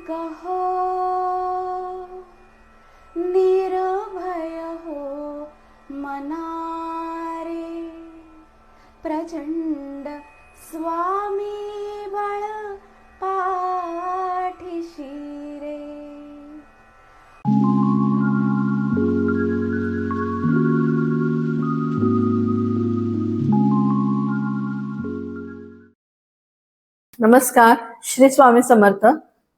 कहो निर्भय हो मनारे, प्रचंड स्वामी बळ पाठीशी रे. नमस्कार, श्री स्वामी समर्थ.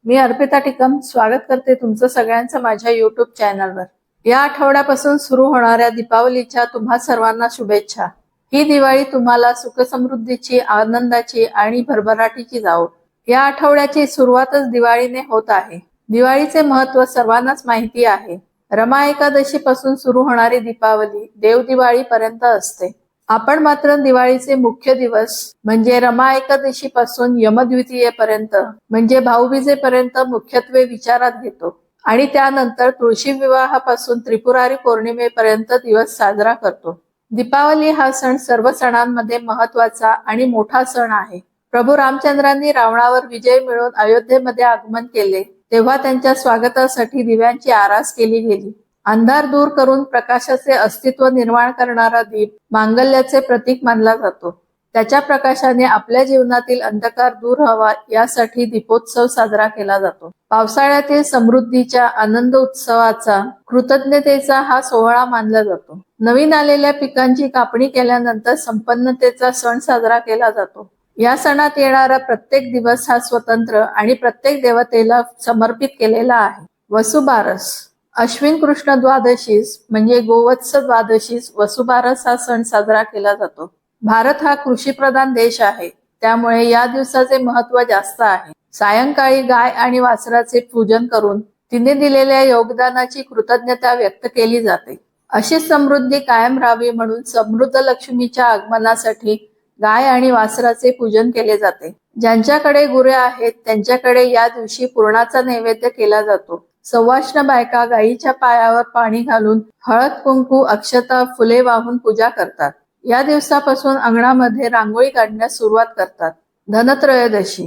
मी अर्पिता टिकम स्वागत करते तुमचं सगळ्यांचं माझ्या युट्यूब चॅनलवर. या आठवड्यापासून सुरू होणाऱ्या दीपावलीच्या तुम्हा सर्वांना शुभेच्छा. ही दिवाळी तुम्हाला सुख समृद्धीची, आनंदाची आणि भरभराटीची जावो. या आठवड्याची सुरुवातच दिवाळीने होत आहे. दिवाळीचे महत्त्व सर्वांनाच माहिती आहे. रमा एकादशी पासून सुरू होणारी दीपावली देव दिवाळी पर्यंत असते. आपण मात्र दिवाळीचे मुख्य दिवस म्हणजे रमा एकादशी पासून यमद्वितीयेपर्यंत म्हणजे भाऊबीजेपर्यंत मुख्यत्वे विचारात घेतो आणि त्यानंतर तुळशी विवाहापासून त्रिपुरारी पौर्णिमेपर्यंत दिवस साजरा करतो. दीपावली हा सण सर्व सणांमध्ये महत्वाचा आणि मोठा सण आहे. प्रभू रामचंद्रांनी रावणावर विजय मिळवून अयोध्येमध्ये आगमन केले तेव्हा त्यांच्या स्वागतासाठी दिव्यांची आरास केली गेली. अंधार दूर करून प्रकाशाचे अस्तित्व निर्माण करणारा दीप मांगल्याचे प्रतीक मानला जातो. त्याच्या प्रकाशाने आपल्या जीवनातील अंधकार दूर व्हावा यासाठी दीपोत्सव साजरा केला जातो. पावसाळ्यातील समृद्धीच्या आनंद उत्सवाचा, कृतज्ञतेचा हा सोहळा मानला जातो. नवीन आलेल्या पिकांची कापणी केल्यानंतर संपन्नतेचा सण साजरा केला जातो. या सणात येणारा प्रत्येक दिवस हा स्वतंत्र आणि प्रत्येक देवतेला समर्पित केलेला आहे. वसुबारस अश्विन कृष्ण द्वादशीस म्हणजे गोवत्स द्वादशीस वसुबारस हा सण साजरा केला जातो. भारत हा कृषीप्रधान देश आहे, त्यामुळे या दिवसाचे महत्त्व जास्त आहे. सायंकाळी गाय आणि वासराचे पूजन करून तिने दिलेल्या योगदानाची कृतज्ञता व्यक्त केली जाते. अशी समृद्धी कायम राहावी म्हणून समृद्ध लक्ष्मीच्या आगमनासाठी गाय आणि वासराचे पूजन केले जाते. ज्यांच्याकडे गुरे आहेत त्यांच्याकडे या दिवशी पुरणाचा नैवेद्य केला जातो. सवाष्ण बायका गायीच्या पायावर पाणी घालून हळद कुंकू, अक्षता, फुले वाहून पूजा करतात. या दिवसापासून अंगणामध्ये रांगोळी काढण्यास सुरुवात करतात. धनत्रयोदशी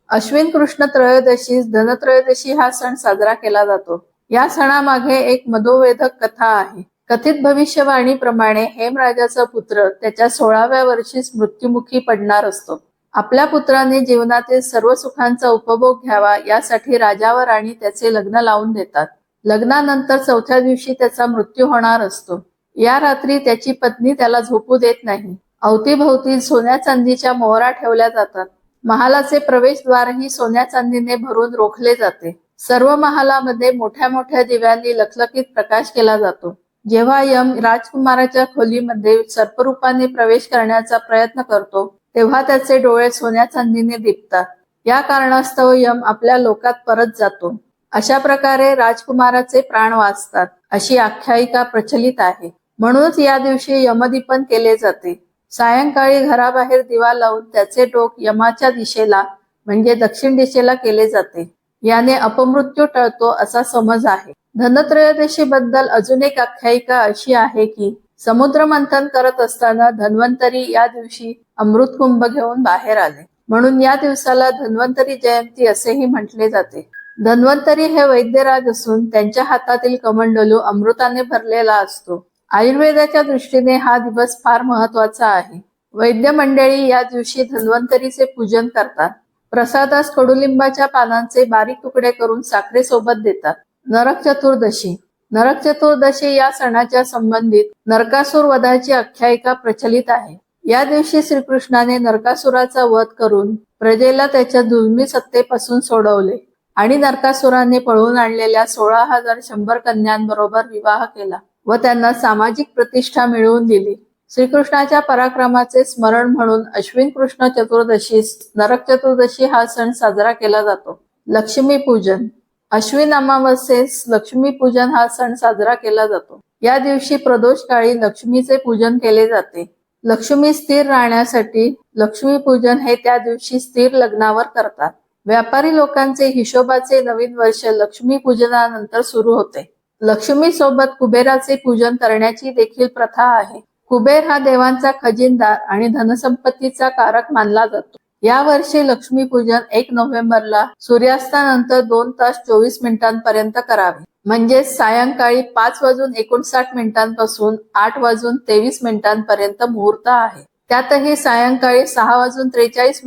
अश्विन कृष्ण त्रयोदशीस धनत्रयोदशी हा सण साजरा केला जातो. या सणामागे एक मनोवेधक कथा आहे. कथित भविष्यवाणीप्रमाणे हेमराजाचा पुत्र त्याच्या 16व्या वर्षीच मृत्युमुखी पडणार असतो. आपल्या पुत्राने जीवनातील सर्व सुखांचा उपभोग घ्यावा यासाठी राजा व राणी त्याचे लग्न लावून देतात. लग्नानंतर 4थ्या दिवशी त्याचा मृत्यू होणार असतो. या रात्री त्याची पत्नी त्याला झोपू देत नाही. अवतीभोवती सोन्या चांदीच्या मोहरा ठेवल्या जातात. महालाचे प्रवेशद्वारही सोन्या चांदीने भरून रोखले जाते. सर्व महालामध्ये मोठ्या मोठ्या दिव्यांनी लखलखीत प्रकाश केला जातो. जेव्हा यम राजकुमाराच्या खोलीमध्ये सर्परूपाने प्रवेश करण्याचा प्रयत्न करतो तेव्हा त्याचे डोळे सोन्या चांदीने दिपतात. या कारणास्तव यम आपल्या लोकात परत जातो. अशा प्रकारे राजकुमाराचे प्राण वाचतात अशी आख्यायिका प्रचलित आहे. म्हणूनच या दिवशी यमदीपन केले जाते. सायंकाळी घराबाहेर दिवा लावून त्याचे टोक यमाच्या दिशेला म्हणजे दक्षिण दिशेला केले जाते. याने अपमृत्यू टळतो असा समज आहे. धनत्रयोदशी बद्दल अजून एक आख्यायिका अशी आहे की समुद्र मंथन करत असताना धन्वंतरी या दिवशी अमृत कुंभ घेऊन बाहेर आले, म्हणून या दिवसाला धन्वंतरी जयंती असेही म्हटले जाते. धन्वंतरी हे वैद्यराज असून त्यांच्या हातातील कमंडलू अमृताने भरलेला असतो. आयुर्वेदाच्या दृष्टीने हा दिवस फार महत्वाचा आहे. वैद्य मंडळी या दिवशी धन्वंतरीचे पूजन करतात. प्रसादास कडुलिंबाच्या पानांचे बारीक तुकडे करून साखरेसोबत देतात. नरक चतुर्दशी नरक चतुर्दशी या सणाच्या संबंधित नरकासुर वधाची आख्यायिका प्रचलित आहे. या दिवशी श्रीकृष्णाने नरकासुराचा वध करून प्रजेला त्याच्या दुर्मी सत्तेपासून सोडवले आणि नरकासुराने पळवून आणलेल्या 16,100 कन्यांबरोबर विवाह केला व त्यांना सामाजिक प्रतिष्ठा मिळवून दिली. श्रीकृष्णाच्या पराक्रमाचे स्मरण म्हणून अश्विन कृष्ण चतुर्दशीस नरक चतुर्दशी हा सण साजरा केला जातो. लक्ष्मी पूजन अश्विन अमावस्येस लक्ष्मी पूजन हा सण साजरा केला जातो. या दिवशी प्रदोष काळी लक्ष्मीचे पूजन केले जाते. लक्ष्मी स्थिर राहण्यासाठी लक्ष्मी पूजन हे त्या दिवशी स्थिर लग्नावर करतात. व्यापारी लोकांचे हिशोबाचे नवीन वर्ष लक्ष्मी पूजनानंतर सुरू होते. लक्ष्मी सोबत कुबेराचे पूजन करण्याची देखील प्रथा आहे. कुबेर हा देवांचा खजिनदार आणि धनसंपत्तीचा कारक मानला जातो. या वर्षी लक्ष्मीपूजन 1 नोव्हेंबरला सूर्यास्तानंतर 2 तास 24 मिनिटांपर्यंत करावे. म्हणजेच सायंकाळी 5:59 8:23 मुहूर्त आहे. त्यातही सायंकाळी 6:43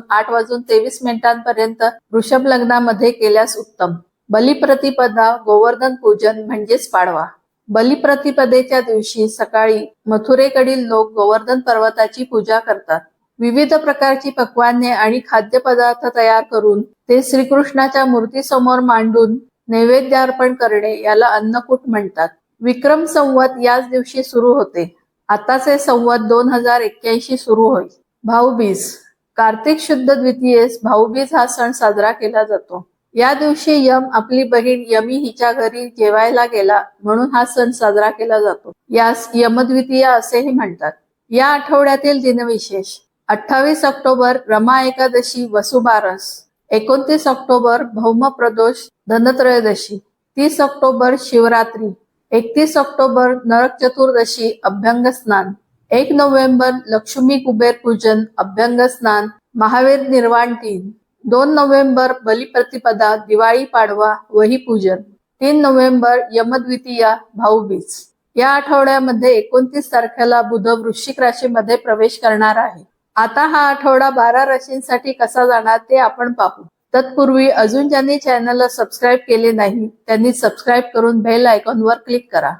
8:23 वृषभ लग्नामध्ये केल्यास उत्तम. बलिप्रतिपदा गोवर्धन पूजन म्हणजेच पाडवा. बलिप्रतिपदेच्या दिवशी सकाळी मथुरेकडील लोक गोवर्धन पर्वताची पूजा करतात. विविध प्रकारची पक्वान्ने आणि खाद्यपदार्थ तयार करून ते श्रीकृष्णाच्या मूर्तीसमोर मांडून नैवेद्य अर्पण करणे याला अन्नकूट म्हणतात. विक्रम संवत याच दिवशी सुरू होते. आताचे संवत 2081 सुरू होईल. भाऊबीज. कार्तिक शुद्ध द्वितीयेस भाऊबीज हा सण साजरा केला जातो. या दिवशी यम आपली बहीण यमी हिच्या घरी जेवायला गेला म्हणून हा सण साजरा केला जातो. यास यमद्वितीया असेही म्हणतात. या आठवड्यातील दिनविशेष: 28 ऑक्टोबर रमा एकादशी वसुबारस, 29 ऑक्टोबर भौम प्रदोष धनत्रयोदशी, 30 ऑक्टोबर शिवरात्री, 31 ऑक्टोबर नरक चतुर्दशी अभ्यंग स्नान, 1 नोव्हेंबर लक्ष्मी कुबेर पूजन अभ्यंग स्नान महावीर निर्वाण दिन, 2 नोव्हेंबर बलिप्रतिपदा दिवाळी पाडवा वही पूजन, 3 नोव्हेंबर यमद्वितीया भाऊबीज. या आठवड्यामध्ये 29 तारखेला बुध वृश्चिक राशीमध्ये प्रवेश करणार आहे. आता हा आठवडा 12 राशींसाठी कसा जाणार ते आपण पाहू. तत्पूर्वी अजून ज्यांनी चॅनलला सबस्क्राईब केले नाही त्यांनी सबस्क्राईब करून बेल आयकॉनवर क्लिक करा.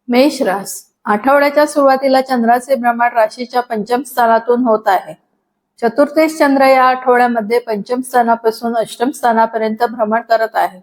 मेष रास. आठवड्याच्या सुरुवातीला चंद्राचे भ्रमण राशीच्या पंचम स्थानातून होत आहे. चतुर्थेश चंद्र या आठवड्यामध्ये पंचम स्थानापासून अष्टम स्थानापर्यंत भ्रमण करत आहे.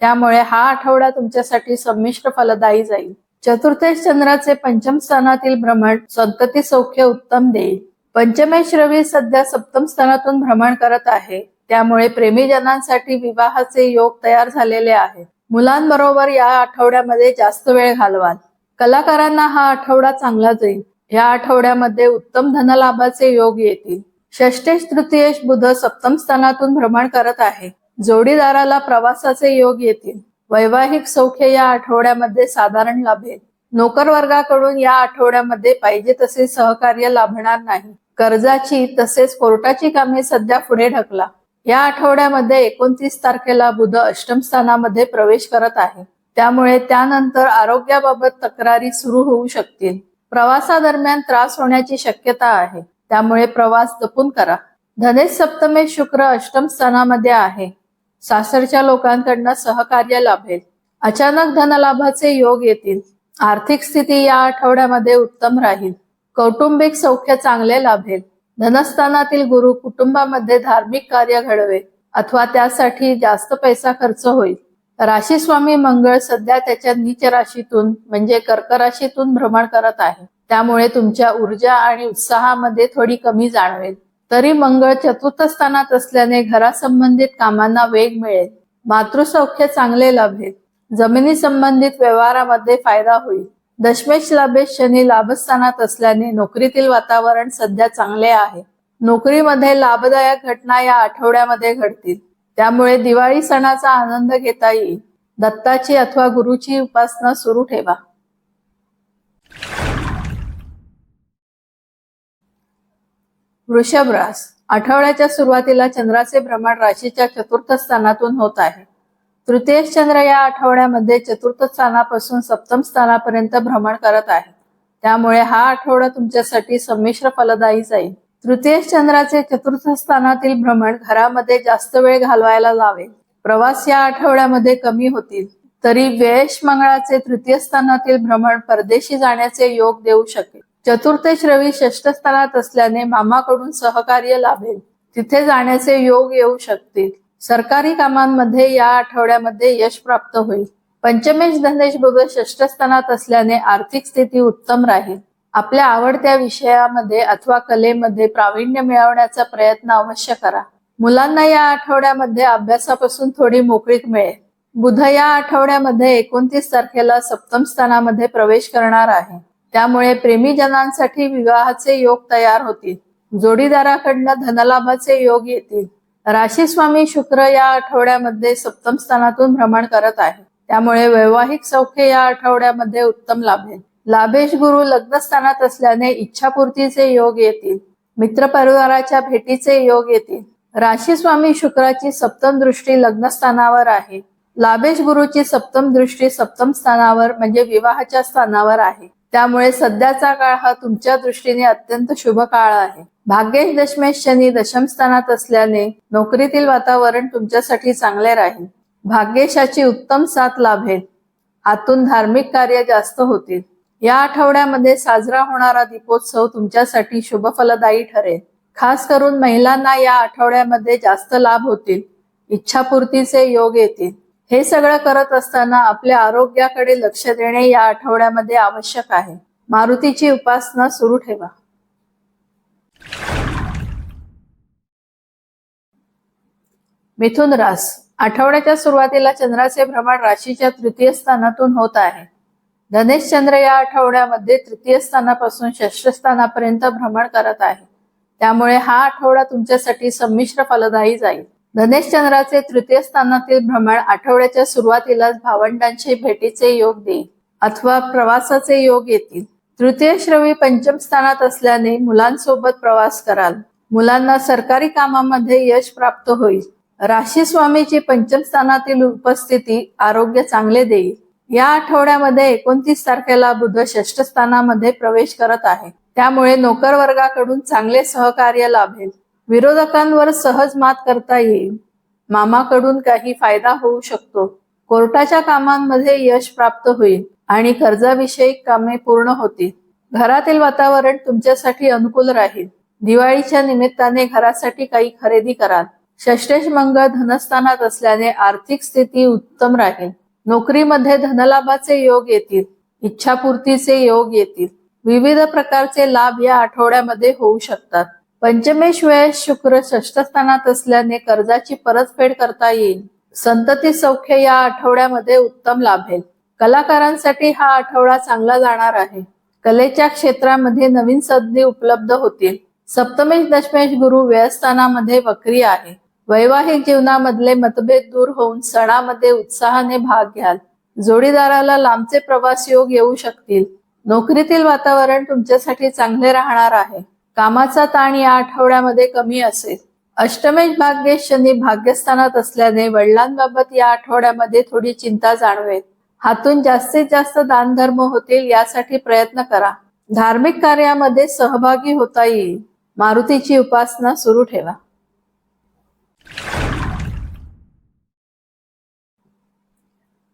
त्यामुळे हा आठवडा तुमच्यासाठी संमिश्र फलदायी जाईल. चतुर्थेश चंद्राचे पंचम स्थानातील भ्रमण संतती सौख्य उत्तम देईल. पंचमेश रवी सध्या सप्तम स्थानातून भ्रमण करत आहे. त्यामुळे प्रेमीजनांसाठी विवाहाचे योग तयार झालेले आहेत. मुलांबरोबर या आठवड्यामध्ये जास्त वेळ घालवाल. कलाकारांना हा आठवडा चांगला जाईल. या आठवड्यामध्ये उत्तम धनलाभाचे योग येतील. षष्ठेश तृतीयेश बुध सप्तम स्थानातून भ्रमण करत आहे. जोडीदाराला प्रवासाचे योग येतील. वैवाहिक सौख्य या आठवड्यामध्ये साधारण लाभेल. नोकर वर्गाकडून या आठवड्यामध्ये पाहिजे तसे सहकार्य लाभणार नाही. कर्जाची तसेच कोर्टाची कामे सध्या पुढे ढकला. या आठवड्यामध्ये 29 तारखेला बुध अष्टम स्थानामध्ये प्रवेश करत आहे. त्यामुळे त्यानंतर आरोग्याबाबत तक्रारी सुरू होऊ शकतील. प्रवासादरम्यान त्रास होण्याची शक्यता आहे. त्यामुळे प्रवास जपून करा. धनेश सप्तमेश शुक्र अष्टम स्थानामध्ये आहे. सासरच्या लोकांकडनं सहकार्य लाभेल. अचानक धनलाभाचे योग येतील. आर्थिक स्थिती या आठवड्यामध्ये उत्तम राहील. कौटुंबिक सौख्य चांगले लाभेल. धनस्थानातील गुरु कुटुंबामध्ये धार्मिक कार्य घडवेल अथवा त्यासाठी जास्त पैसा खर्च होईल. राशी स्वामी मंगळ सध्या त्याच्या नीच राशीतून म्हणजे कर्क राशीतून भ्रमण करत आहे. त्यामुळे तुमच्या ऊर्जा आणि उत्साहामध्ये थोडी कमी जाणवेल. तरी मंगळ चतुर्थ स्थानात असल्याने घरासंबंधित कामांना वेग मिळेल. मातृसौख्य चांगले लाभेल. जमिनी संबंधित व्यवहारामध्ये फायदा होईल. दशमेश लाभेश शनी लाभस्थानात असल्याने नोकरीतील वातावरण सध्या चांगले आहे. नोकरीमध्ये लाभदायक घटना या आठवड्यामध्ये घडतील. त्यामुळे दिवाळी सणाचा आनंद घेता येईल. दत्ताची अथवा गुरुची उपासना सुरू ठेवा. वृषभ रास. आठवड्याच्या सुरुवातीला चंद्राचे भ्रमण राशीच्या चतुर्थ स्थानातून होत आहे. तृतीयेश चंद्र या आठवड्यामध्ये चतुर्थ स्थानापासून सप्तम स्थानापर्यंत भ्रमण करत आहे. त्यामुळे हा आठवडा तुमच्यासाठी संमिश्र फलदायी जाईल. तृतीयेश चंद्राचे चतुर्थ स्थानातील भ्रमण घरामध्ये जास्त वेळ घालवायला लावेल. प्रवास या आठवड्यामध्ये कमी होतील. तरी व्ययश मंगळाचे तृतीय स्थानातील भ्रमण परदेशी जाण्याचे योग देऊ शकेल. चतुर्थेश रवी षष्ठ स्थानात असल्याने मामाकडून सहकार्य लाभेल. तिथे जाण्याचे योग येऊ शकतील. सरकारी कामांमध्ये या आठवड्यामध्ये यश प्राप्त होईल. पंचमेश धनेश बुध षष्ठ स्थानात असल्याने आर्थिक स्थिती उत्तम राहील. आपल्या आवडत्या विषयामध्ये अथवा कलेमध्ये प्रावीण्य मिळवण्याचा प्रयत्न अवश्य करा. मुलांना या आठवड्यामध्ये अभ्यासापासून थोडी मोकळीक मिळेल. बुध या आठवड्यामध्ये 29 तारखेला सप्तम स्थानामध्ये प्रवेश करणार आहे. त्यामुळे प्रेमीजनांसाठी विवाहाचे योग तयार होतील. जोडीदाराकडनं धनलाभाचे योग येतील. राशी स्वामी शुक्र या आठवड्यामध्ये सप्तम स्थानातून भ्रमण करत आहे. त्यामुळे वैवाहिक सौख्य या आठवड्यामध्ये उत्तम लाभेल. लाभेश गुरु लग्नस्थानात असल्याने इच्छापूर्तीचे योग येतील. मित्रपरिवाराच्या भेटीचे योग येतील. राशी स्वामी शुक्राची सप्तम दृष्टी लग्नस्थानावर आहे. लाभेश गुरुची सप्तम दृष्टी सप्तम स्थानावर म्हणजे विवाहाच्या स्थानावर आहे. त्यामुळे सध्याचा काळ हा तुमच्या दृष्टीने अत्यंत शुभ काळ आहे. भाग्येश दशमेश शनी दशम स्थानात असल्याने नोकरीतील वातावरण तुमच्यासाठी चांगले राहील. भाग्येशाची उत्तम साथ लाभेल. आतून धार्मिक कार्य जास्त होतील. या आठवड्यामध्ये साजरा होणारा दीपोत्सव तुमच्यासाठी शुभ फलदायी ठरेल. खास करून महिलांना या आठवड्यामध्ये जास्त लाभ होतील. इच्छापूर्तीचे योग येतील. हे सगळं करत असताना आपल्या आरोग्याकडे लक्ष देणे या आठवड्यामध्ये आवश्यक आहे. मारुतीची उपासना सुरू ठेवा. मिथुन रास. आठवड्याच्या सुरुवातीला चंद्राचे भ्रमण राशीच्या तृतीय स्थानातून होत आहे. धनेश चंद्र या आठवड्यामध्ये तृतीय स्थानापासून षष्ठ स्थानापर्यंत भ्रमण करत आहे. त्यामुळे हा आठवडा तुमच्यासाठी संमिश्र फलदायी जाईल. धनेश चंद्राचे तृतीय स्थानातील भ्रमण आठवड्याच्या सुरुवातीलाच भावंडांशी भेटीचे योग देईल अथवा प्रवासाचे योग येतील. तृतीय श्रवी पंचम स्थानात असल्याने मुलांसोबत प्रवास कराल. मुलांना सरकारी कामामध्ये यश प्राप्त होईल. राशी स्वामीची पंचम स्थानातील उपस्थिती आरोग्य चांगले देईल. या आठवड्यामध्ये 29 तारखेला बुध षष्ठ स्थानामध्ये प्रवेश करत आहे. त्यामुळे नोकर वर्गाकडून चांगले सहकार्य लाभेल. विरोधकांवर सहज मात करता येईल. मामाकडून काही फायदा होऊ शकतो. कोर्टाच्या कामांमध्ये यश प्राप्त होईल आणि कर्जाविषयी कामे पूर्ण होतील. घरातील वातावरण तुमच्यासाठी अनुकूल राहील. दिवाळीच्या निमित्ताने घरासाठी काही खरेदी कराल. षष्ठेश मंगळ धनस्थानात असल्याने आर्थिक स्थिती उत्तम राहील. नोकरीमध्ये धनलाभाचे योग येतील. इच्छापूर्तीचे योग येतील. विविध प्रकारचे लाभ या आठवड्यामध्ये होऊ शकतात. पंचमेश व्यय शुक्र षष्ठ स्थानात असल्याने कर्जाची परतफेड करता येईल. संतती सौख्य या आठवड्यामध्ये उत्तम लाभेल. कलाकारांसाठी हा आठवडा चांगला जाणार आहे. कलेच्या क्षेत्रामध्ये नवीन संधी उपलब्ध होतील. सप्तमेश दशमेश गुरु व्ययस्थानामध्ये वक्री आहे. वैवाहिक जीवनामधले मतभेद दूर होऊन सणामध्ये उत्साहाने भाग घ्याल. जोडीदाराला लांबचे प्रवास योग येऊ शकतील. नोकरीतील वातावरण तुमच्यासाठी चांगले राहणार आहे. कामाचा ताण या आठवड्यामध्ये कमी असेल. अष्टमेश भाग्येश शनी भाग्यस्थानात असल्याने वडिलांबाबत या आठवड्यामध्ये थोडी चिंता जाणवेल. हातून जास्तीत जास्त दानधर्म होतील यासाठी प्रयत्न करा. धार्मिक कार्यामध्ये सहभागी होता येईल. मारुतीची उपासना सुरू ठेवा.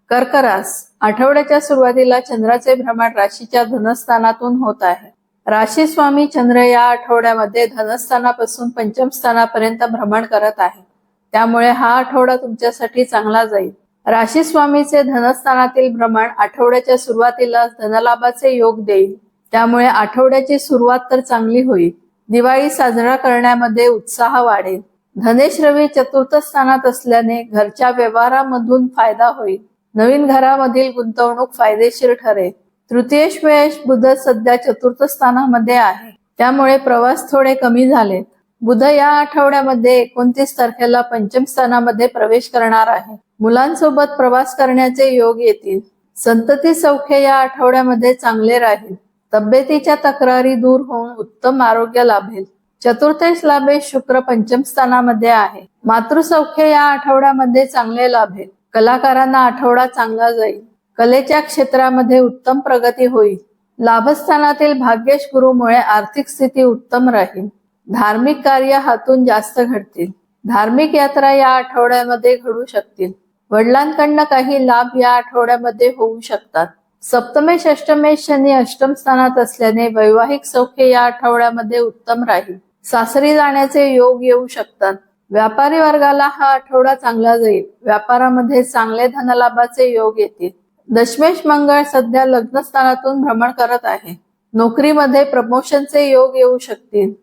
कर्क रास. आठवड्याच्या सुरुवातीला चंद्राचे भ्रमण राशीच्या धनस्थानातून होत आहे. राशी स्वामी चंद्र या आठवड्यामध्ये धनस्थानापासून पंचम स्थानापर्यंत भ्रमण करत आहे. त्यामुळे हा आठवडा तुमच्यासाठी चांगला जाईल. राशी स्वामीचे धनस्थानातील भ्रमण आठवड्याच्या सुरुवातीला धनलाभाचे योग देईल. त्यामुळे आठवड्याची सुरुवात तर चांगली होईल. दिवाळी साजरा करण्यामध्ये उत्साह वाढेल. धनेश रवी चतुर्थ स्थानात असल्याने घरच्या व्यवहारामधून फायदा होईल. नवीन घरामधील गुंतवणूक फायदेशीर ठरेल. तृतीयेश व्ययेश बुध सध्या चतुर्थ स्थानामध्ये आहे. त्यामुळे प्रवास थोडे कमी झालेत. बुध या आठवड्यामध्ये 29 तारखेला पंचम स्थानामध्ये प्रवेश करणार आहे. मुलांसोबत प्रवास करण्याचे योग येतील. संतती सौख्य या आठवड्यामध्ये चांगले राहील. तब्येतीच्या तक्रारी दूर होऊन उत्तम आरोग्य लाभेल. चतुर्थेश लाभेश शुक्र पंचम स्थानामध्ये आहे. मातृसौख्य या आठवड्यामध्ये चांगले लाभेल. कलाकारांना आठवडा चांगला जाईल. कलेच्या क्षेत्रामध्ये उत्तम प्रगती होईल. लाभस्थानातील भाग्येश गुरुमुळे आर्थिक स्थिती उत्तम राहील. धार्मिक कार्य हातून जास्त घडतील. धार्मिक यात्रा या आठवड्यामध्ये घडू शकतील. वडिलांकडनं काही लाभ या आठवड्यामध्ये होऊ शकतात. सप्तमेश अष्टमेश शनी अष्टम स्थानात असल्याने वैवाहिक सौख्य या आठवड्यामध्ये उत्तम राहील. सासरी जाण्याचे योग येऊ शकतात. व्यापारी वर्गाला हा आठवडा चांगला जाईल. व्यापारामध्ये चांगले धनलाभाचे योग येतील. दशमेश मंगळ सध्या लग्नस्थानातून भ्रमण करत आहे. नोकरीमध्ये प्रमोशनचे योग येऊ शकतील.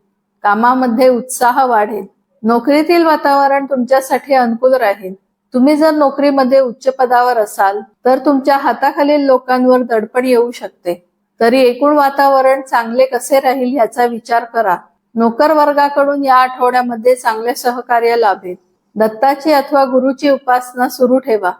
कामामध्ये उत्साह वाढेल. नोकरीतील वातावरण तुमच्यासाठी अनुकूल राहील. तुम्ही जर नोकरीमध्ये उच्च पदावर असाल तर तुमच्या हाताखालील लोकांवर दडपण येऊ शकते. तरी एकूण वातावरण चांगले कसे राहील याचा विचार करा. नोकर वर्गाकडून या आठवड्यामध्ये चांगले सहकार्य लाभेल. दत्ताची अथवा गुरुची उपासना सुरू ठेवा.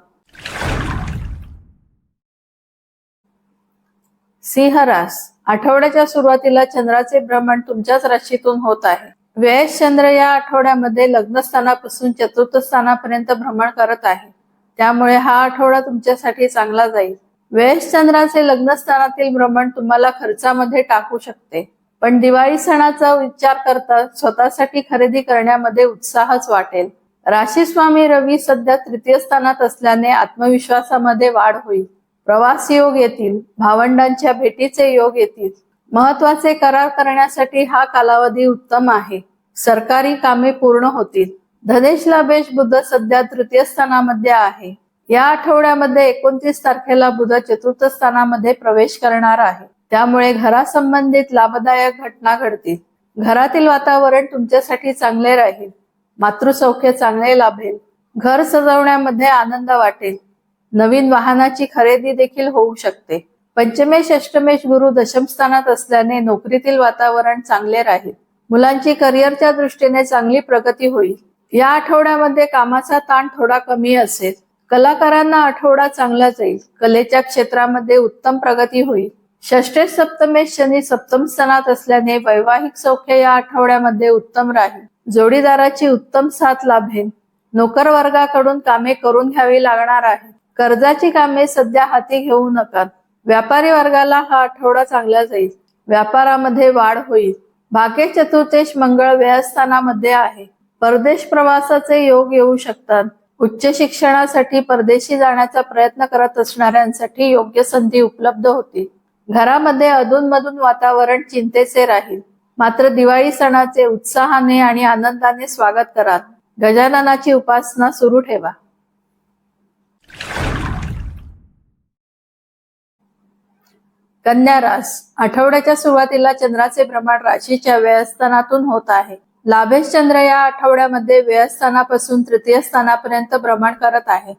सिंह रास, आठवड्याच्या सुरुवातीला चंद्राचे भ्रमण तुमच्याच राशीतून होत आहे. व्ययश चंद्र या आठवड्यामध्ये लग्न स्थानापासून चतुर्थ स्थानापर्यंत भ्रमण करत आहे. त्यामुळे हा आठवडा तुमच्यासाठी चांगला जाईल. व्ययश चंद्राचे लग्न स्थानातील भ्रमण तुम्हाला खर्चामध्ये टाकू शकते, पण दिवाळी सणाचा विचार करता स्वतःसाठी खरेदी करण्यामध्ये उत्साहच वाटेल. राशी स्वामी रवी सध्या तृतीय स्थानात असल्याने आत्मविश्वासामध्ये वाढ होईल. प्रवास योग येतील, भावंडांच्या भेटीचे योग येतील. महत्वाचे करार करण्यासाठी हा कालावधी उत्तम आहे. सरकारी कामे पूर्ण होतील. धनेश लाभेश बुध सध्या तृतीय स्थानामध्ये आहे. या आठवड्यामध्ये 29 तारखेला बुध चतुर्थ स्थानामध्ये प्रवेश करणार आहे. त्यामुळे घरासंबंधित लाभदायक घटना घडतील. घरातील वातावरण तुमच्यासाठी चांगले राहील. मातृसौख्य चांगले लाभेल. घर सजवण्यामध्ये आनंद वाटेल. नवीन वाहनाची खरेदी देखील होऊ शकते. पंचमेश अष्टमेश गुरु दशम स्थानात असल्याने नोकरीतील वातावरण चांगले राहील. मुलांची करिअरच्या दृष्टीने चांगली प्रगती होईल. या आठवड्यामध्ये कामाचा ताण थोडा कमी असेल. कलाकारांना आठवडा चांगला जाईल. कलेच्या क्षेत्रामध्ये उत्तम प्रगती होईल. षष्ठेश सप्तमेश शनी सप्तम स्थानात असल्याने वैवाहिक सौख्य या आठवड्यामध्ये उत्तम राहील. जोडीदाराची उत्तम साथ लाभेल. नोकर वर्गाकडून कामे करून घ्यावी लागणार आहे. कर्जाची कामे सध्या हाती घेऊ नका. व्यापारी वर्गाला हा आठवडा चांगला जाईल. व्यापारामध्ये वाढ होईल. भाग्य चतुर्थेश मंगळ व्ययस्थानामध्ये आहे. परदेश प्रवासाचे योग येऊ शकतात. उच्च शिक्षणासाठी परदेशी जाण्याचा प्रयत्न करत असणाऱ्यांसाठी योग्य संधी उपलब्ध होतील. घरामध्ये अधूनमधून वातावरण चिंतेचे राहील. मात्र दिवाळी सणाचे उत्साहाने आणि आनंदाने स्वागत करा. गजाननाची उपासना सुरू ठेवा. कन्या रास, आठवड्याच्या सुरुवातीला चंद्राचे भ्रमण राशीच्या व्ययस्थानातून होत आहे. लाभेश चंद्र या आठवड्यामध्ये व्ययस्थानापासून तृतीय स्थानापर्यंत भ्रमण करत आहे.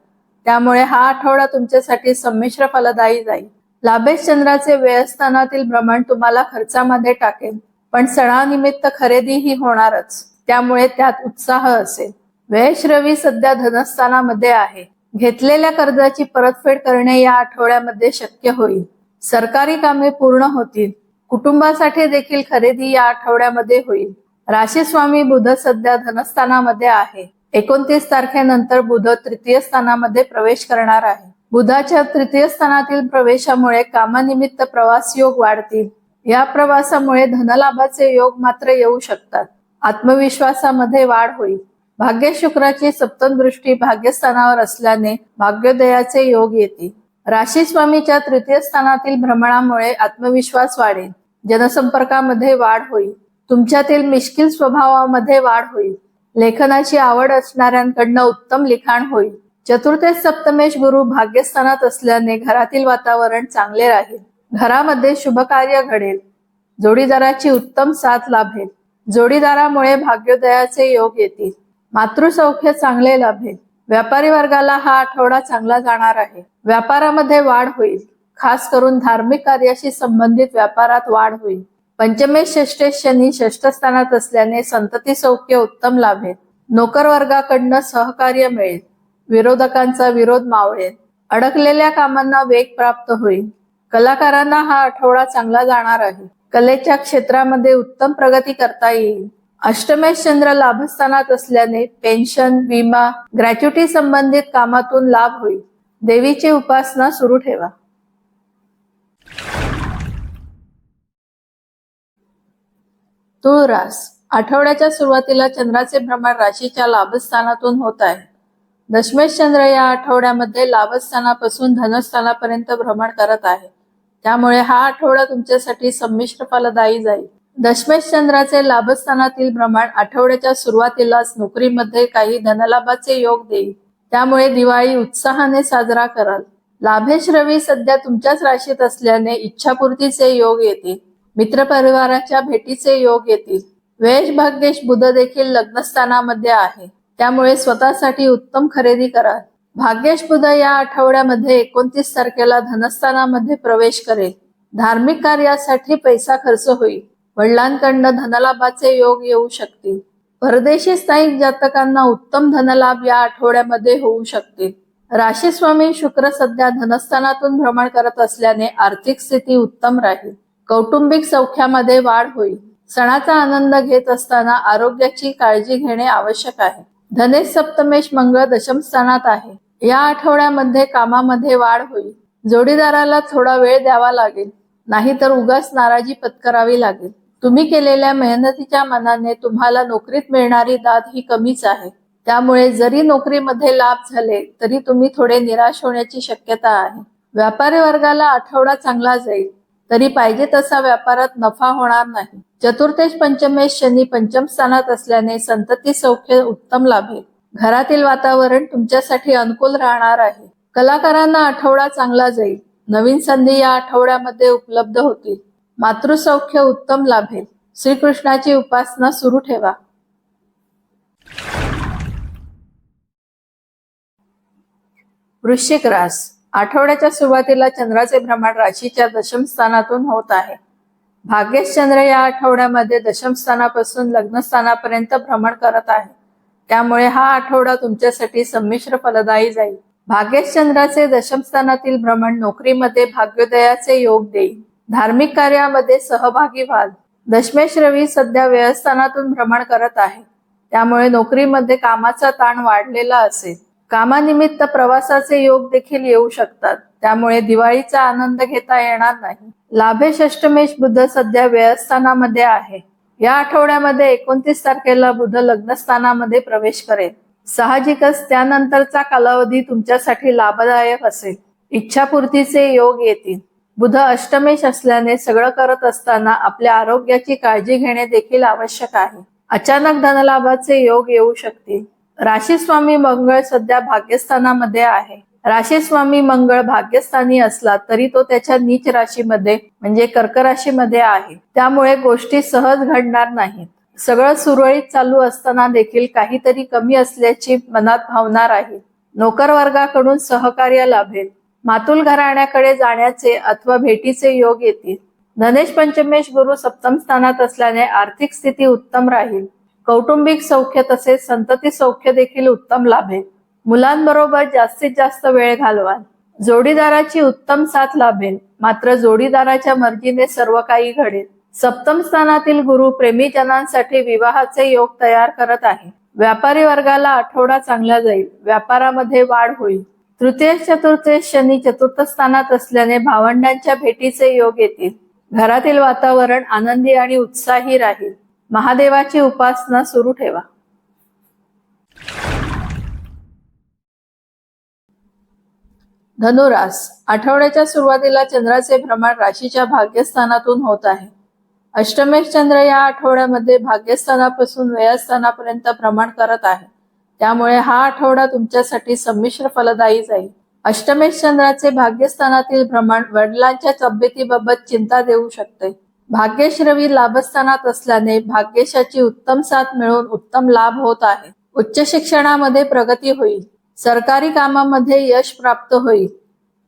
त्यामुळे हा आठवडा तुमच्यासाठी संमिश्र फलदायी जाईल. लाभेश चंद्राचे व्ययस्थानातील भ्रमण तुम्हाला खर्चामध्ये टाकेल, पण सणानिमित्त खरेदीही होणारच. त्यामुळे त्यात उत्साह असेल. व्ययश रवी सध्या धनस्थानामध्ये आहे. घेतलेल्या कर्जाची परतफेड करणे या आठवड्यामध्ये शक्य होईल. सरकारी कामे पूर्ण होतील. कुटुंबासाठी देखील खरेदी या आठवड्यामध्ये होईल. राशी स्वामी बुध सध्या धनस्थानामध्ये आहे. 29 तारखेनंतर बुध तृतीय स्थानामध्ये प्रवेश करणार आहे. बुधाच्या तृतीय स्थानातील प्रवेशामुळे कामानिमित्त प्रवास योग वाढतील. या प्रवासामुळे धनलाभाचे योग मात्र येऊ शकतात. आत्मविश्वासामध्ये वाढ होईल. भाग्य शुक्राची सप्तम दृष्टी भाग्यस्थानावर असल्याने भाग्योदयाचे योग येतील. राशी स्वामीच्या तृतीय स्थानातील भ्रमणामुळे आत्मविश्वास वाढेल. जनसंपर्कामध्ये वाढ होईल. तुमच्यातील मिश्किल स्वभावामध्ये वाढ होईल. लेखनाची आवड असणाऱ्यांकडनं उत्तम लिखाण होईल. चतुर्थेश सप्तमेश गुरु भाग्यस्थानात असल्याने घरातील वातावरण चांगले राहील. घरामध्ये शुभ कार्य घडेल. जोडीदाराची उत्तम साथ लाभेल. जोडीदारामुळे भाग्योदयाचे योग येतील. मातृसौख्य चांगले लाभेल. व्यापारी वर्गाला हा आठवडा चांगला जाणार आहे. व्यापारामध्ये वाढ होईल. खास करून धार्मिक कार्याशी संबंधित व्यापारात वाढ होईल. पंचमेश षष्ठेश शनी षष्ठ स्थानात असल्याने संतती सौख्य उत्तम लाभेल. नोकर वर्गाकडनं सहकार्य मिळेल. विरोधकांचा विरोध मावळेल. अडकलेल्या कामांना वेग प्राप्त होईल. कलाकारांना हा आठवडा चांगला जाणार आहे. कलेच्या क्षेत्रामध्ये उत्तम प्रगती करता येईल. अष्टमेश चंद्र लाभस्थानात असल्याने पेन्शन, विमा, ग्रॅच्युटी संबंधित कामातून लाभ होईल. देवीची उपासना सुरू ठेवा. तुळ रास, आठवड्याच्या सुरुवातीला चंद्राचे भ्रमण राशीच्या लाभस्थानातून होत आहे. दशमेश चंद्र या आठवड्यामध्ये लाभस्थानापासून धनस्थानापर्यंत भ्रमण करत आहे. त्यामुळे हा आठवडा तुमच्यासाठी संमिश्र फलदायी जाईल. दशमेश चंद्राचे लाभस्थानातील भ्रमण आठवड्याच्या सुरुवातीलाच नोकरीमध्ये काही धनलाभाचे योग देईल. त्यामुळे दिवाळी उत्साहाने साजरा कराल. लाभेश रवी सध्या तुमच्याच राशीत असल्याने इच्छापूर्तीचे योग येतील. मित्रपरिवाराच्या भेटीचे योग येतील. व्ययश भाग्येश बुध देखील लग्नस्थानामध्ये आहे. त्यामुळे स्वतःसाठी उत्तम खरेदी करा. भाग्येश बुध या आठवड्यामध्ये 29 तारखेला धनस्थानामध्ये प्रवेश करेल. धार्मिक कार्यासाठी पैसा खर्च होईल. वडिलांकडनं धनलाभाचे योग येऊ शकतील. परदेशी स्थायिक जातकांना उत्तम धनलाभ या आठवड्यामध्ये होऊ शकतील. राशी स्वामी शुक्र सध्या धनस्थानातून भ्रमण करत असल्याने आर्थिक स्थिती उत्तम राहील. कौटुंबिक सौख्यामध्ये वाढ होईल. सणाचा आनंद घेत असताना आरोग्याची काळजी घेणे आवश्यक आहे. धनेश सप्तमेश मंगळ दशम स्थानात आहे. या आठवड्यामध्ये कामामध्ये वाढ होईल. जोडीदाराला थोडा वेळ द्यावा लागेल, नाहीतर उगाच नाराजी पत्करावी लागेल. तुम्ही केलेल्या मेहनतीच्या मानाने तुम्हाला नोकरीत मिळणारी दाद ही कमीच आहे. त्यामुळे जरी नोकरीमध्ये लाभ झाले तरी तुम्ही थोडे निराश होण्याची शक्यता आहे. व्यापारी वर्गाला आठवडा चांगला जाईल, तरी पाहिजे तसा व्यापारात नफा होणार नाही. चतुर्थेश पंचमेश शनी पंचम स्थानात असल्याने संतती सौख्य उत्तम लाभेल. घरातील वातावरण तुमच्यासाठी अनुकूल राहणार आहे. कलाकारांना आठवडा चांगला जाईल. नवीन संधी या आठवड्यामध्ये उपलब्ध होतील. मातृसौख्य उत्तम लाभेल. श्रीकृष्णाची उपासना सुरू ठेवा. वृश्चिक रास. आठवड्याच्या सुरुवातीला चंद्राचे भ्रमण राशीच्या दशम स्थानातून होत आहे. भाग्येश चंद्र या आठवड्यामध्ये दशम स्थानापासून लग्न स्थानापर्यंत भ्रमण करत आहे. त्यामुळे हा आठवडा तुमच्यासाठी संमिश्र फलदायी जाईल. भाग्येश चंद्राचे दशम स्थानातील भ्रमण नोकरीमध्ये भाग्योदयाचे योग देईल. धार्मिक कार्यामध्ये सहभागी व्हाल. दशमेश रवी सध्या व्ययस्थानातून भ्रमण करत आहे. त्यामुळे नोकरीमध्ये कामाचा ताण वाढलेला असेल. कामानिमित्त प्रवासाचे योग देखील येऊ शकतात. त्यामुळे दिवाळीचा आनंद घेता येणार नाही. लाभेश अष्टमेश बुध सध्या व्ययस्थानामध्ये आहे. या आठवड्यामध्ये 29 तारखेला बुध लग्नस्थानामध्ये प्रवेश करेल. साहजिकच त्यानंतरचा कालावधी तुमच्यासाठी लाभदायक असेल. इच्छापूर्तीचे योग येतील. बुध अष्टमेश असल्याने सगळं करत असताना आपल्या आरोग्याची काळजी घेणे देखील आवश्यक आहे. अचानक धनलाभाचे योग येऊ शकतील. राशी स्वामी मंगळ सध्या भाग्यस्थानामध्ये आहे. राशी स्वामी मंगळ भाग्यस्थानी असला तरी तो त्याच्या नीच राशीमध्ये म्हणजे कर्क राशीमध्ये आहे. त्यामुळे गोष्टी सहज घडणार नाहीत. सगळं सुरळीत चालू असताना देखील काहीतरी कमी असल्याची मनात भावना राहील. नोकर वर्गाकडून सहकार्य लाभेल. मातुल घराण्याकडे जाण्याचे अथवा भेटीचे योग येतील. धनेश पंचमेश गुरु सप्तम स्थानात असल्याने आर्थिक स्थिती उत्तम राहील. कौटुंबिक सौख्य तसेच संतती सौख्य देखील उत्तम लाभेल. मुलांबरोबर जास्तीत जास्त वेळ घालवाल. जोडीदाराची उत्तम साथ लाभेल. मात्र जोडीदाराच्या मर्जीने सर्व काही घडेल. सप्तम स्थानातील गुरु प्रेमीजनांसाठी विवाहाचे योग तयार करत आहे. व्यापारी वर्गाला आठवडा चांगला जाईल. व्यापारामध्ये वाढ होईल. तृतीय चतुर्थेश शनी चतुर्थ स्थानात असल्याने भावंडांच्या भेटीचे योग येतील. घरातील वातावरण आनंदी आणि उत्साही राहील. महादेवाची उपासना सुरू ठेवा. धनुरास. आठवड्याच्या सुरुवातीला चंद्राचे भ्रमण राशीच्या भाग्यस्थानातून होत आहे. अष्टमेश चंद्र या आठवड्यामध्ये भाग्यस्थानापासून व्ययस्थानापर्यंत भ्रमण करत आहे. त्यामुळे हा आठवडा तुमच्यासाठी संमिश्र फलदायी जाईल. अष्टमेश चंद्राचे भाग्यस्थानातील भ्रमण वडिलांच्या तब्येतीबाबत चिंता देऊ शकते. भाग्येश रवी लाभस्थानात असल्याने भाग्येशाची उत्तम साथ मिळून उत्तम लाभ होत आहे. उच्च शिक्षणामध्ये प्रगती होईल. सरकारी कामामध्ये यश प्राप्त होईल.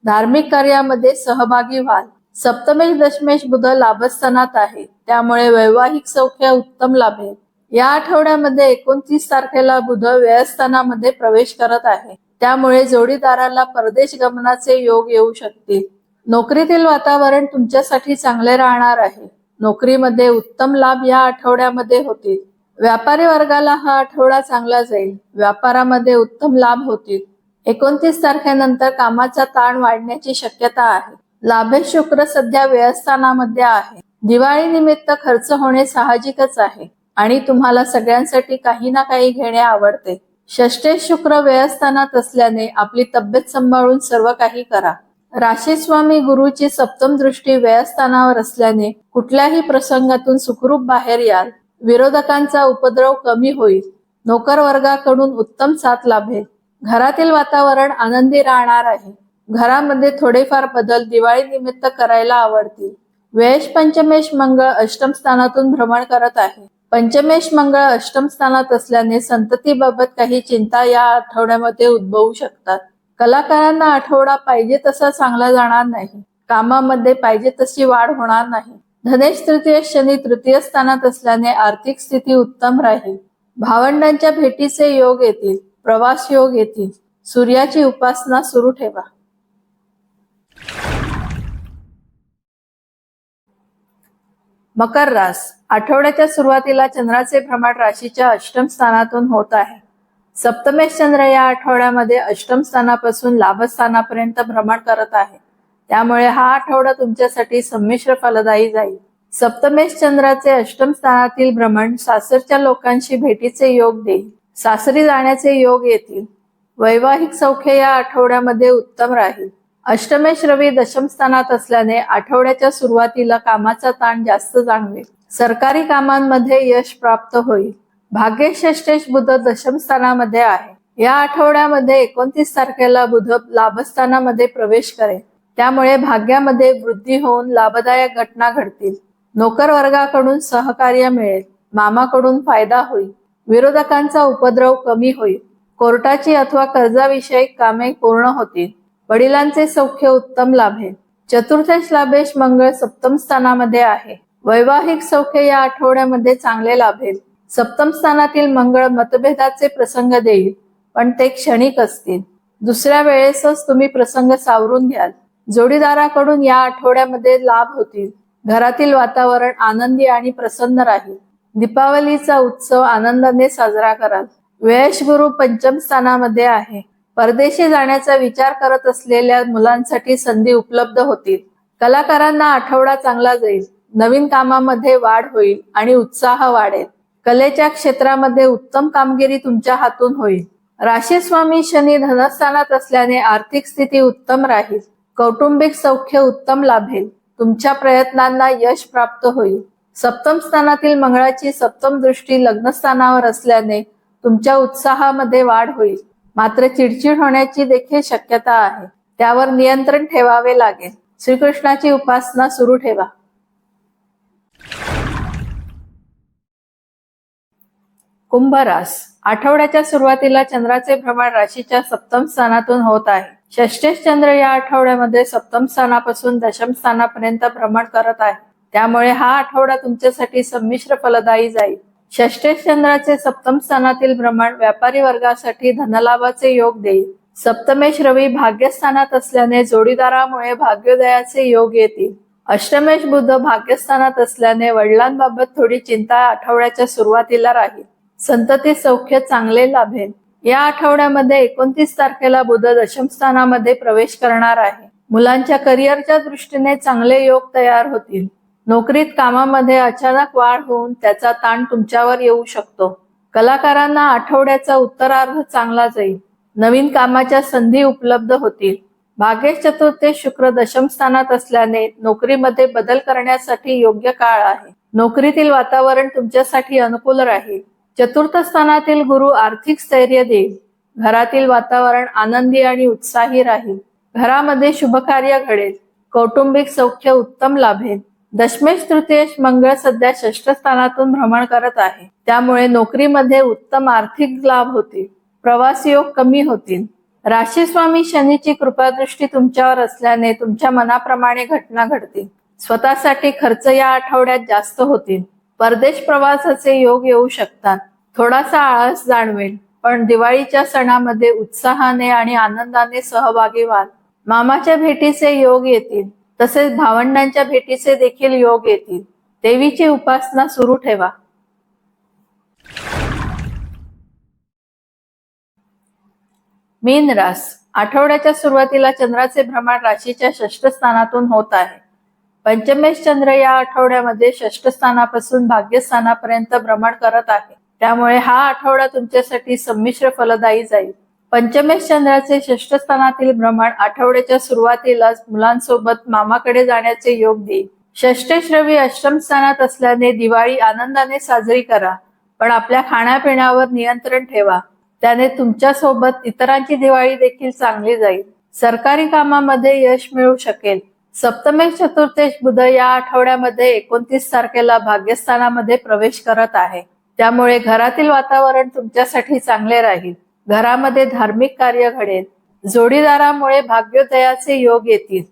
धार्मिक कार्यामध्ये सहभागी व्हाल. सप्तमेश दशमेश बुध लाभस्थानात आहे. त्यामुळे वैवाहिक सौख्य उत्तम लाभेल. या आठवड्यामध्ये 29 तारखेला बुध व्ययस्थानामध्ये प्रवेश करत आहे. त्यामुळे जोडीदाराला परदेश गमनाचे योग येऊ शकतील. नोकरीतील वातावरण तुमच्यासाठी चांगले राहणार आहे. नोकरीमध्ये उत्तम लाभ या आठवड्यामध्ये होतील. व्यापारी वर्गाला हा आठवडा चांगला जाईल. व्यापारामध्ये उत्तम लाभ होतील. 29 तारखेनंतर कामाचा ताण वाढण्याची शक्यता आहे. लाभेश शुक्र सध्या व्ययस्थानामध्ये आहे. दिवाळी निमित्त खर्च होणे साहजिकच आहे आणि तुम्हाला सगळ्यांसाठी काही ना काही घेणे आवडते. षष्ठेश शुक्र व्ययस्थानात असल्याने आपली तब्येत सांभाळून सर्व काही करा. राशी स्वामी गुरुची सप्तम दृष्टी व्ययस्थानावर असल्याने कुठल्याही प्रसंगातून सुखरूप बाहेर याल. विरोधकांचा उपद्रव कमी होईल. नोकर वर्गाकडून उत्तम साथ लाभेल. घरातील वातावरण आनंदी राहणार आहे. घरामध्ये थोडेफार बदल दिवाळी निमित्त करायला आवडतील. व्ययश पंचमेश मंगळ अष्टम स्थानातून भ्रमण करत आहे. पंचमेश मंगळ अष्टम स्थानात असल्याने संततीबाबत काही चिंता या आठवड्यामध्ये उद्भवू शकतात. कलाकारांना आठवडा पाहिजे तसा चांगला जाणार नाही. कामामध्ये पाहिजे तशी वाढ होणार नाही. धनेश तृतीय शनी तृतीय स्थानात असल्याने आर्थिक स्थिती उत्तम राहील. भावंडांच्या भेटीचे योग येतील. प्रवास योग येतील. सूर्याची उपासना सुरू ठेवा. मकर रास. आठवड्याच्या सुरुवातीला चंद्राचे भ्रमण राशीच्या अष्टम स्थानातून होत आहे. सप्तमेश चंद्र या आठवड्यामध्ये अष्टम स्थानापासून लाभस्थानापर्यंत भ्रमण करत आहे. त्यामुळे हा आठवडा तुमच्यासाठी संमिश्र फलदायी जाईल. सप्तमेश चंद्राचे अष्टम स्थानातील भ्रमण सासरच्या लोकांशी भेटीचे योग देईल. सासरी जाण्याचे योग येतील. वैवाहिक सौख्य या आठवड्यामध्ये उत्तम राहील. अष्टमेश रवी दशम स्थानात असल्याने आठवड्याच्या सुरुवातीला कामाचा ताण जास्त जाणवेल. सरकारी कामांमध्ये यश प्राप्त होईल. भाग्य षष्ठेश बुध दशम स्थानामध्ये आहे. या आठवड्यामध्ये 29 तारखेला बुध लाभस्थानामध्ये प्रवेश करेल. त्यामुळे भाग्यामध्ये वृद्धी होऊन लाभदायक घटना घडतील. नोकर वर्गाकडून सहकार्य मिळेल. मामाकडून फायदा होईल. विरोधकांचा उपद्रव कमी होईल. कोर्टाची अथवा कर्जाविषयक कामे पूर्ण होतील. वडिलांचे सौख्य उत्तम लाभेल. चतुर्थेश लाभेश मंगळ सप्तम स्थानामध्ये आहे. वैवाहिक सौख्य या आठवड्यामध्ये चांगले लाभेल. सप्तम स्थानातील मंगळ मतभेदाचे प्रसंग देईल, पण ते क्षणिक असतील. दुसऱ्या वेळेसच तुम्ही प्रसंग सावरून घ्याल. जोडीदाराकडून या आठवड्यामध्ये लाभ होतील. घरातील वातावरण आनंदी आणि प्रसन्न राहील. दीपावलीचा उत्सव आनंदाने साजरा कराल. व्ययश गुरु पंचम स्थानामध्ये आहे. परदेशी जाण्याचा विचार करत असलेल्या मुलांसाठी संधी उपलब्ध होतील. कलाकारांना आठवडा चांगला जाईल. नवीन कामामध्ये वाढ होईल आणि उत्साह वाढेल. कलेच्या क्षेत्रामध्ये उत्तम कामगिरी तुमच्या हातून होईल. राशीस्वामी शनी धनस्थानात असल्याने आर्थिक स्थिती उत्तम राहील. कौटुंबिक सौख्य उत्तम लाभेल. तुमच्या प्रयत्नांना यश प्राप्त होईल. सप्तम स्थानातील मंगळाची सप्तम दृष्टी लग्नस्थानावर असल्याने तुमच्या उत्साहामध्ये वाढ होईल. मात्र चिडचिड होण्याची देखील शक्यता आहे. त्यावर नियंत्रण ठेवावे लागेल. श्रीकृष्णाची उपासना सुरू ठेवा. कुंभ रास. आठवड्याच्या सुरुवातीला चंद्राचे भ्रमण राशीच्या सप्तम स्थानातून होत आहे. षष्ठेश चंद्र या आठवड्यामध्ये सप्तम स्थानापासून दशम स्थानापर्यंत भ्रमण करत आहे. त्यामुळे हा आठवडा तुमच्यासाठी संमिश्र फलदायी जाईल. षष्ठेश चंद्राचे सप्तम स्थानातील भ्रमण व्यापारी वर्गासाठी धनलाभाचे योग देईल. सप्तमेश रवी भाग्यस्थानात असल्याने जोडीदारामुळे भाग्योदयाचे योग येतील. अष्टमेश बुध भाग्यस्थानात असल्याने वडिलांबाबत थोडी चिंता आठवड्याच्या सुरुवातीला राहील. संतती सौख्य चांगले लाभेल. या आठवड्यामध्ये 29 तारखेला बुध दशम स्थानामध्ये प्रवेश करणार आहे. मुलांच्या करिअरच्या दृष्टीने चांगले योग तयार होतील. नोकरीत कामामध्ये अचानक वाढ होऊन त्याचा ताण तुमच्यावर येऊ शकतो. कलाकारांना आठवड्याचा उत्तरार्ध चांगला जाईल. नवीन कामाच्या संधी उपलब्ध होतील. भाग्येश चतुर्थेश शुक्र दशम स्थानात असल्याने नोकरीमध्ये बदल करण्यासाठी योग्य काळ आहे. नोकरीतील वातावरण तुमच्यासाठी अनुकूल राहील. चतुर्थ स्थानातील गुरु आर्थिक स्थैर्य देईल. घरातील वातावरण आनंदी आणि उत्साही राहील. घरामध्ये शुभकार्य घडेल. कौटुंबिक सौख्य उत्तम लाभेल. दशमेश तृतीयेश मंगळ सध्या षष्ठ स्थानातून भ्रमण करत आहे. त्यामुळे नोकरीमध्ये उत्तम आर्थिक लाभ होतील. प्रवास योग कमी होतील. राशीस्वामी शनीची कृपादृष्टी तुमच्यावर असल्याने तुमच्या मनाप्रमाणे घटना घडतील. स्वतःसाठी खर्च या आठवड्यात जास्त होतील. परदेश प्रवासाचे योग येऊ शकतात. थोडासा आळस जाणवेल, पण दिवाळीच्या सणामध्ये उत्साहाने आणि आनंदाने सहभागी व्हाल. मामाच्या भेटीचे योग येतील. तसेच भावंडांच्या भेटीचे देखील योग येतील. देवीची उपासना सुरू ठेवा. मीन रास. आठवड्याच्या सुरुवातीला चंद्राचे भ्रमण राशीच्या षष्ठ स्थानातून होत आहे. पंचमेश चंद्र या आठवड्यामध्ये षष्ठ स्थानापासून भाग्यस्थानापर्यंत भ्रमण करत आहे. त्यामुळे हा आठवडा तुमच्यासाठी संमिश्र फलदायी जाईल. पंचमेश चंद्राचे षष्ठ स्थानातील भ्रमण आठवड्याच्या सुरुवातीलाच मुलांसोबत मामाकडे जाण्याचे योग देईल. षष्ठेश रवी अष्टम स्थानात असल्याने दिवाळी आनंदाने साजरी करा, पण आपल्या खाण्यापिण्यावर नियंत्रण ठेवा. त्याने तुमच्यासोबत इतरांची दिवाळी देखील चांगली जाईल. सरकारी कामामध्ये यश मिळू शकेल. सप्तमेश चतुर्थेश बुध या आठवड्यामध्ये 29 तारखेला भाग्यस्थानामध्ये प्रवेश करत आहे. त्यामुळे घरातील वातावरण तुमच्यासाठी चांगले राहील. घरामध्ये धार्मिक कार्य घडेल. जोडीदारामुळे भाग्योदयाचे योग येतील.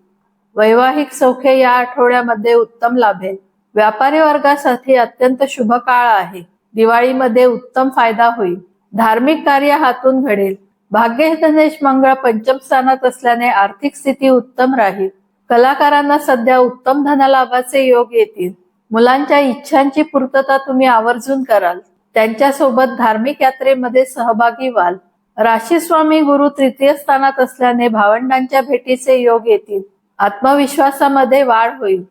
वैवाहिक सौख्य या आठवड्यामध्ये उत्तम लाभेल. व्यापारी वर्गासाठी अत्यंत शुभ काळ आहे. दिवाळीमध्ये उत्तम फायदा होईल. धार्मिक कार्य हातून घडेल. भाग्य धनेश मंगळ पंचम स्थानात असल्याने आर्थिक स्थिती उत्तम राहील. कलाकारांना सध्या उत्तम धनलाभाचे योग येतील. मुलांच्या इच्छांची पूर्तता तुम्ही आवर्जून कराल. त्यांच्यासोबत धार्मिक यात्रेमध्ये सहभागी व्हाल. राशी स्वामी गुरु तृतीय स्थानात असल्याने भावंडांच्या भेटीचे योग येतील. आत्मविश्वासामध्ये वाढ होईल.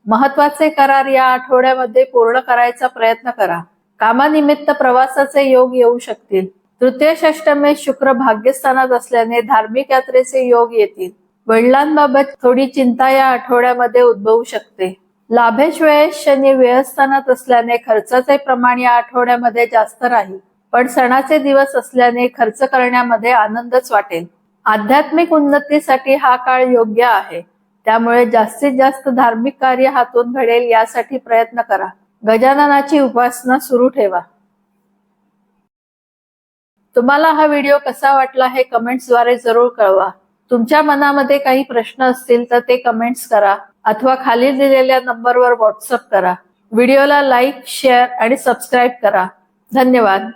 महत्वाचे करार या आठवड्यामध्ये पूर्ण करायचा प्रयत्न करा. कामानिमित्त प्रवासाचे योग येऊ शकतील. तृतीय षष्टमे शुक्र भाग्यस्थानात असल्याने धार्मिक यात्रेचे योग येतील. वडिलांबाबत थोडी चिंता या आठवड्यामध्ये उद्भवू शकते. लाभेश व्ययेश शनी व्ययस्थानात असल्याने खर्चाचे प्रमाण या आठवड्यामध्ये जास्त राहील. पण सणाचे दिवस असल्याने खर्च करण्यामध्ये आनंदच वाटेल. आध्यात्मिक उन्नतीसाठी हा काळ योग्य आहे. त्यामुळे जास्तीत जास्त धार्मिक कार्य हातून घडेल यासाठी प्रयत्न करा. गजाननाची उपासना सुरू ठेवा. तुम्हाला हा व्हिडिओ कसा वाटला हे कमेंट्सद्वारे जरूर कळवा. तुमच्या मनामध्ये काही प्रश्न असतील तर ते कमेंट्स करा अथवा खाली दिलेल्या नंबरवर व्हॉट्सअप करा. व्हिडिओला लाईक, शेअर आणि सबस्क्राईब करा. धन्यवाद.